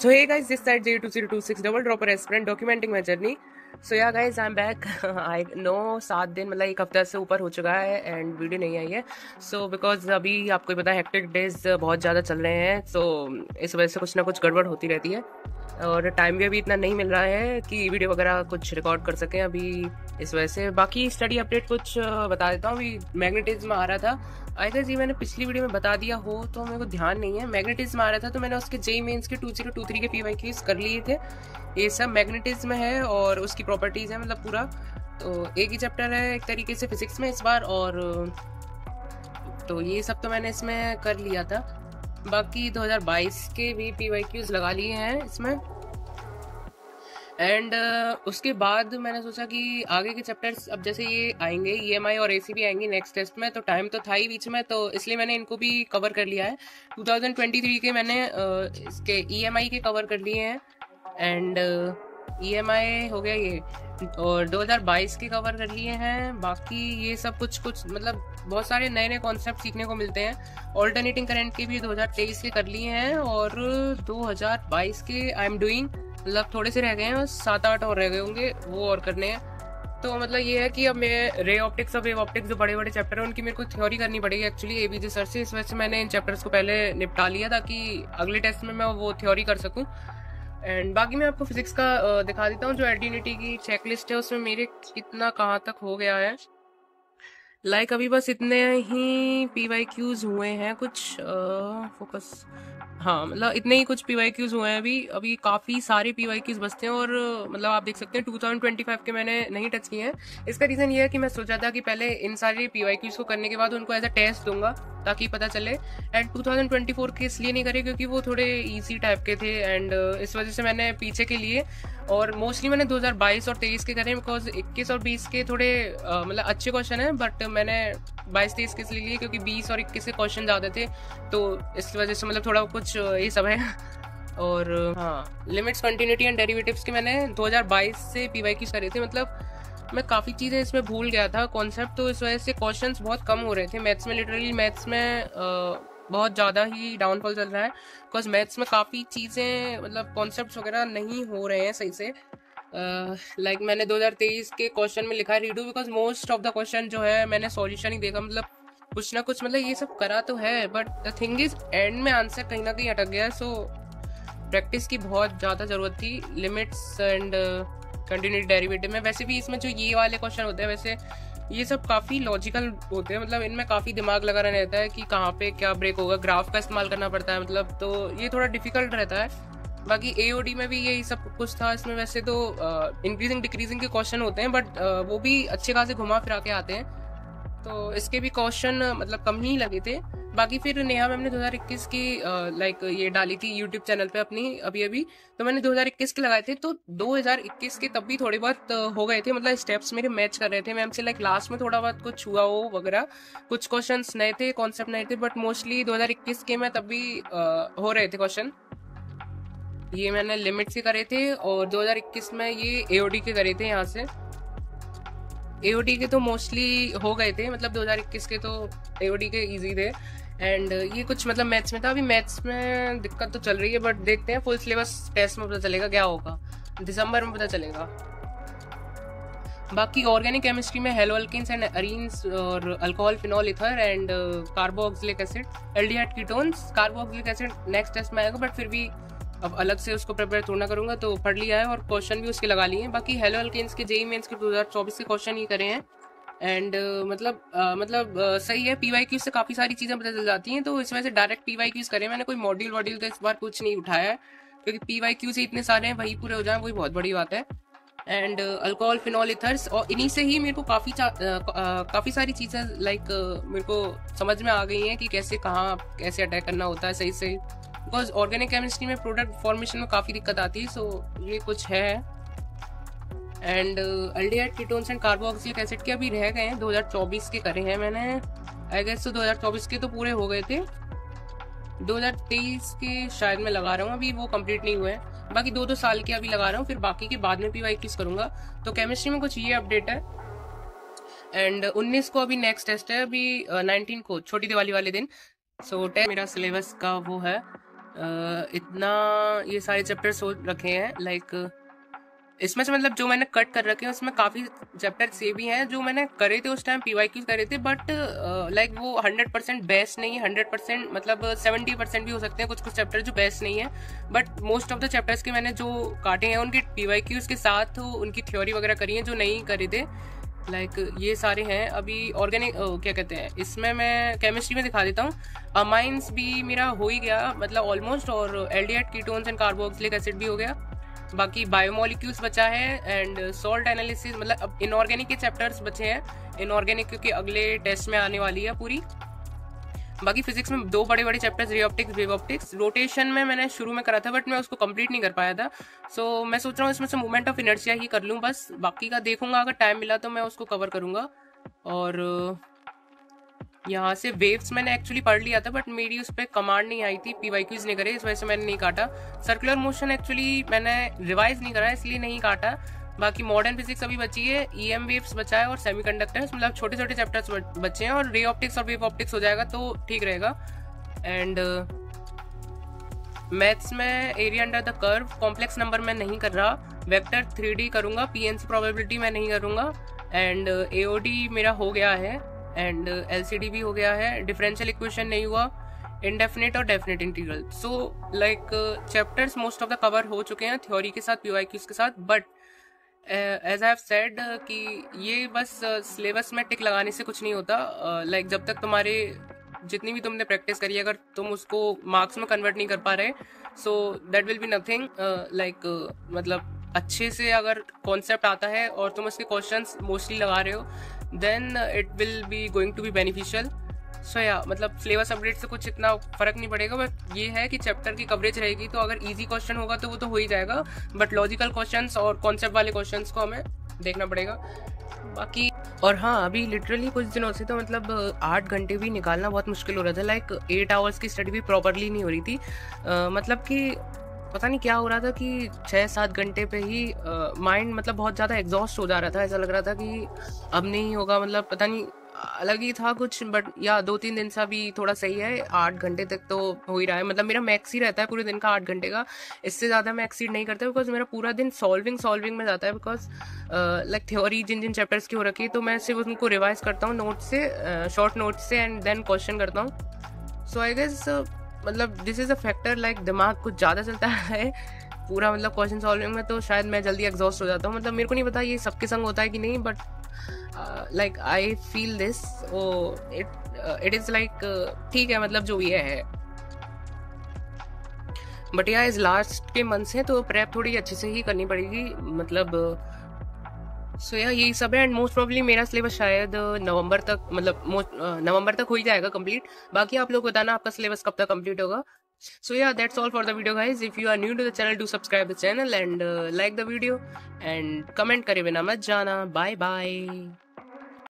So hey guys, this side 02026 double dropper aspirant documenting my journey. So yeah guys, I'm back. I know 7 दिन मतलब एक हफ्ता से ऊपर हो चुका है एंड वीडियो नहीं आई है. So because अभी आपको पता है हेक्टिक डेज बहुत ज़्यादा चल रहे हैं, so इस वजह से कुछ ना कुछ गड़बड़ होती रहती है और टाइम भी अभी इतना नहीं मिल रहा है कि वीडियो वगैरह कुछ रिकॉर्ड कर सकें अभी. इस वजह से बाकी स्टडी अपडेट कुछ बता देता हूँ. अभी मैग्नेटिज्म आ रहा था, आई थिंक ये मैंने पिछली वीडियो में बता दिया हो तो मेरे को ध्यान नहीं है. मैग्नेटिज्म आ रहा था तो मैंने उसके जेईई मेंस के 2023 के पीवाईक्यूज कर लिए थे. ये सब मैग्नेटिज्म है और उसकी प्रॉपर्टीज है, मतलब पूरा. तो एक ही चैप्टर है एक तरीके से फिजिक्स में इस बार, और तो ये सब तो मैंने इसमें कर लिया था. बाकी 2022 के भी पीवाईक्यूज लगा लिए हैं इसमें. एंड उसके बाद मैंने सोचा कि आगे के चैप्टर्स अब जैसे ये आएंगे, ईएमआई और एसीबी आएंगे नेक्स्ट टेस्ट में, तो टाइम तो था ही बीच में, तो इसलिए मैंने इनको भी कवर कर लिया है. 2023 के मैंने इसके ईएमआई के कवर कर लिए हैं एंड ईएमआई हो गया ये, और 2022 के कवर कर लिए हैं. बाकी ये सब कुछ मतलब बहुत सारे नए नए कॉन्सेप्ट सीखने को मिलते हैं. ऑल्टरनेटिंग करंट के भी 2023 के कर लिए हैं और 2022 के आई एम डूइंग, मतलब थोड़े से रह गए हैं, 7-8 और रह गए होंगे, वो और करने हैं. तो मतलब ये है कि अब मैं रे ऑप्टिक्स और वेव ऑप्टिक्स जो बड़े बड़े चैप्टर हैं उनकी मेरे को थ्योरी करनी पड़ेगी एक्चुअली एबीजे सर से. इस वजह से मैंने इन चैप्टर्स को पहले निपटा लिया ताकि अगले टेस्ट में मैं वो थ्योरी कर सकूं. एंड बाकी मैं आपको फिजिक्स का दिखा देता हूँ. जो एडिनिटी की चेकलिस्ट है उसमें मेरे कितना कहाँ तक हो गया है. लाइक अभी बस इतने ही पीवाईक्यूज हुए हैं कुछ फोकस, हाँ मतलब इतने ही कुछ पीवाईक्यूज हुए हैं अभी काफ़ी सारे पीवाईक्यूज बचते हैं. और मतलब आप देख सकते हैं 2025 के मैंने नहीं टच किए हैं. इसका रीज़न ये है कि मैं सोचा था कि पहले इन सारे पीवाईक्यूज को करने के बाद उनको एज अ टेस्ट दूंगा ताकि पता चले. एंड 2024 के इसलिए नहीं करे क्योंकि वो थोड़े ईजी टाइप के थे एंड इस वजह से मैंने पीछे के लिए, और मोस्टली मैंने 2022 और 23 के करे बिकॉज 21 और 20 के थोड़े मतलब अच्छे क्वेश्चन हैं, बट मैंने 22-23 के इसलिए लिए क्योंकि 20 और 21 के क्वेश्चन ज़्यादा थे, तो इस वजह से मतलब थोड़ा कुछ ये सब है. और हाँ, लिमिट्स, कंटिन्यूटी एंड डेरिवेटिव्स के मैंने 2022 से पीवाईक्यूज करे थे. मतलब मैं काफ़ी चीज़ें इसमें भूल गया था कॉन्सेप्ट, तो इस वजह से क्वेश्चंस बहुत कम हो रहे थे मैथ्स में. लिटरली मैथ्स में बहुत ज़्यादा ही डाउनफॉल चल रहा है बिकॉज मैथ्स में काफ़ी चीज़ें मतलब कॉन्सेप्ट्स वगैरह नहीं हो रहे हैं सही से. लाइक मैंने 2023 के क्वेश्चन में लिखा है redo because most of the question जो है मैंने सॉल्यूशन ही देखा, मतलब कुछ ना कुछ मतलब ये सब करा तो है, but the thing is and में आंसर कहीं ना कहीं अटक गया है. सो प्रैक्टिस की बहुत ज़्यादा ज़रूरत थी लिमिट्स एंड कंटिन्यूटी डेरिवेटिव में. वैसे भी इसमें जो ये वाले क्वेश्चन होते हैं वैसे ये सब काफ़ी लॉजिकल होते हैं, मतलब इनमें काफ़ी दिमाग लगाना रहता है कि कहाँ पे क्या ब्रेक होगा, ग्राफ का इस्तेमाल करना पड़ता है, मतलब तो ये थोड़ा डिफिकल्ट रहता है. बाकी एओडी में भी यही सब कुछ था. इसमें वैसे तो इंक्रीजिंग डिक्रीजिंग के क्वेश्चन होते हैं बट वो भी अच्छे खासे घुमा फिरा के आते हैं, तो इसके भी क्वेश्चन मतलब कम ही लगे थे. बाकी फिर नेहा मैम ने 2021 की लाइक ये डाली थी यूट्यूब चैनल पे अपनी अभी, तो मैंने 2021 के लगाए थे, तो 2021 के तब भी थोड़े बहुत हो गए थे, मतलब स्टेप्स मेरे मैच कर रहे थे मैम से. लाइक लास्ट में थोड़ा बहुत कुछ हुआ हो वगैरह, कुछ क्वेश्चंस नए थे, कॉन्सेप्ट नए थे, बट मोस्टली 2021 के में तब भी हो रहे थे क्वेश्चन. ये मैंने लिमिट से करे थे और 2021 में ये एओडी के करे थे. यहाँ से एओडी के तो मोस्टली हो गए थे, मतलब 2021 के तो एओडी के इजी थे. एंड ये कुछ मतलब मैथ्स में था. अभी मैथ्स में दिक्कत तो चल रही है बट देखते हैं फुल सिलेबस टेस्ट में पता चलेगा क्या होगा, दिसंबर में पता चलेगा. बाकी ऑर्गेनिक केमिस्ट्री में हेलोअल्केन्स एंड अरीन्स और alcohol, phenol, ether and carboxylic acid, aldehyde ketones. Carboxylic acid next test में आएगा बट फिर भी अब अलग से उसको प्रिपेयर थोड़ा करूंगा, तो पढ़ लिया है और क्वेश्चन भी उसके लगा लिए हैं. बाकी हेलोअल्केन्स के जेईई मेंस के 2024 के क्वेश्चन ही करे हैं. एंड मतलब सही है, पीवाईक्यूज से काफ़ी सारी चीज़ें पता चल जाती हैं, तो इस वजह से डायरेक्ट पीवाईक्यूज करें. मैंने कोई मॉड्यूल वॉड्यूल तो इस बार कुछ नहीं उठाया है क्योंकि पीवाईक्यूज ही इतने सारे हैं, वही पूरे हो जाए वही बहुत बड़ी बात है. एंड अल्कोहल, फिनॉल, ईथर्स, और इन्हीं से ही मेरे को काफ़ी सारी चीज़ें लाइक मेरे को समझ में आ गई हैं कि कैसे कहाँ कैसे अटैक करना होता है सही से, बिकॉज ऑर्गेनिक केमिस्ट्री में प्रोडक्ट फॉर्मेशन में काफ़ी दिक्कत आती है. सो ये कुछ है. And aldehyde ketones and carboxylic acid के अभी रह गए हैं, 2024 के करे हैं मैंने आई गेस. तो 2024 के तो पूरे हो गए थे, 2023 के शायद मैं लगा रहा हूँ, अभी वो कंप्लीट नहीं हुए हैं. बाकी 2-2 साल के अभी लगा रहा हूँ, फिर बाकी के बाद में पीवाईक्यूज करूँगा. तो केमिस्ट्री में कुछ ये अपडेट है. एंड 19 को अभी नेक्स्ट टेस्ट है, अभी 19 को छोटी दिवाली वाले दिन. सो मेरा सिलेबस का वो है. इतना ये सारे चैप्टर्स हो रखे हैं, लाइक इसमें से मतलब जो मैंने कट कर रखे हैं उसमें काफ़ी चैप्टर्स ये भी हैं जो मैंने करे थे उस टाइम, PYQ करे थे, बट लाइक वो 100% बेस्ट नहीं है, 100% मतलब 70% भी हो सकते हैं कुछ कुछ चैप्टर जो बेस्ट नहीं है, but most of the chapters के मैंने जो काटे हैं उनके PYQs के साथ उनकी थ्योरी वगैरह करी है जो नहीं करे थे, लाइक ये सारे हैं। अभी ऑर्गेनिक क्या कहते हैं, इसमें मैं केमिस्ट्री में दिखा देता हूँ। अमाइंस भी मेरा हो ही गया मतलब ऑलमोस्ट, और aldehyde ketones and carboxylic acid भी हो गया। बाकी बायोमोलिक्यूल्स बचा है एंड सॉल्ट एनालिसिस, मतलब अब इनऑर्गेनिक के चैप्टर्स बचे हैं, इनऑर्गेनिक क्योंकि अगले टेस्ट में आने वाली है पूरी। बाकी फिजिक्स में दो बड़े बड़े chapters, ray optics, wave optics. Rotation में मैंने शुरू में करा था बट मैं उसको कंप्लीट नहीं कर पाया था, सो मैं सोच रहा हूँ इसमें से मूवमेंट ऑफ इनर्शिया ही कर लूँ बस, बाकी का देखूंगा, अगर टाइम मिला तो मैं उसको कवर करूंगा। और यहाँ से वेव्स मैंने एक्चुअली पढ़ लिया था बट मेरी उस पर कमांड नहीं आई थी, PYQs नहीं करे, इस वजह से मैंने नहीं काटा। सर्कुलर मोशन एक्चुअली मैंने रिवाइज नहीं करा इसलिए नहीं काटा। बाकी मॉडर्न फिजिक्स अभी बची है, EM वेव्स बचा है और सेमीकंडक्टर्स, मतलब छोटे छोटे चैप्टर्स बचे हैं, और रे ऑप्टिक्स और वेव ऑप्टिक्स हो जाएगा तो ठीक रहेगा। एंड मैथ्स में area under the curve, complex number मैं नहीं कर रहा, वेक्टर 3D करूंगा, PNC प्रोबेबिलिटी मैं नहीं करूंगा, एंड AOD मेरा हो गया है, एंड LCD भी हो गया है, डिफरेंशियल इक्वेशन नहीं हुआ, इंडेफिनिट और definite integral. So like chapters most of the cover हो चुके हैं थ्योरी के साथ, PYQs के साथ, but as I have said कि ये बस सिलेबस में टिक लगाने से कुछ नहीं होता, लाइक जब तक तुम्हारे जितनी भी तुमने प्रैक्टिस करी अगर तुम उसको मार्क्स में कन्वर्ट नहीं कर पा रहे, so that will be nothing, like मतलब अच्छे से अगर कॉन्सेप्ट आता है और तुम उसके क्वेश्चंस मोस्टली लगा रहे हो, then it will be going to be beneficial. So या मतलब सिलेबस अपडेट से कुछ इतना फर्क नहीं पड़ेगा, बट ये है कि चैप्टर की कवरेज रहेगी, तो अगर इजी क्वेश्चन होगा तो वो तो हो ही जाएगा, बट लॉजिकल क्वेश्चंस और कॉन्सेप्ट वाले क्वेश्चंस को हमें देखना पड़ेगा। बाकी और हाँ, अभी लिटरली कुछ दिनों से तो मतलब 8 घंटे भी निकालना बहुत मुश्किल हो रहा था, लाइक 8 आवर्स की स्टडी भी प्रॉपरली नहीं हो रही थी, मतलब कि पता नहीं क्या हो रहा था कि 6-7 घंटे पे ही माइंड मतलब बहुत ज़्यादा एग्जॉस्ट हो जा रहा था, ऐसा लग रहा था कि अब नहीं होगा, मतलब पता नहीं अलग ही था कुछ। बट या 2-3 दिन से भी थोड़ा सही है, 8 घंटे तक तो हो ही रहा है, मतलब मेरा मैक्स ही रहता है पूरे दिन का 8 घंटे का, इससे ज़्यादा मैं एक्सीड नहीं करता बिकॉज मेरा पूरा दिन सॉल्विंग में जाता है, बिकॉज लाइक थ्योरी जिन जिन चैप्टर्स की हो रखी है तो मैं सिर्फ उनको रिवाइज करता हूँ नोट से, शॉर्ट नोट से, एंड देन क्वेश्चन करता हूँ। सो आई गेस मतलब this is a factor, like दिमाग कुछ ज़्यादा चलता है पूरा मतलब क्वेश्चन सॉल्विंग में, तो शायद मैं जल्दी एग्जॉस्ट हो जाता हूँ, मतलब मेरे को नहीं पता ये सबके संग होता है कि नहीं, but like I feel this, it is like ठीक है, मतलब जो भी है। बट या इस लास्ट के मंथ से तो प्रेप थोड़ी अच्छे से ही करनी पड़ेगी, मतलब सो या यही सब है, एंड मोस्ट प्रॉब्ली मेरा सिलेबस शायद नवंबर तक, मतलब नवंबर तक हो ही जाएगा कंप्लीट। बाकी आप लोग बताना आपका सिलेबस कब तक कंप्लीट होगा। So yeah, that's all for the video guys. If you are new to the channel, do subscribe the channel and like the video and comment करे बिना मत जाना। Bye bye.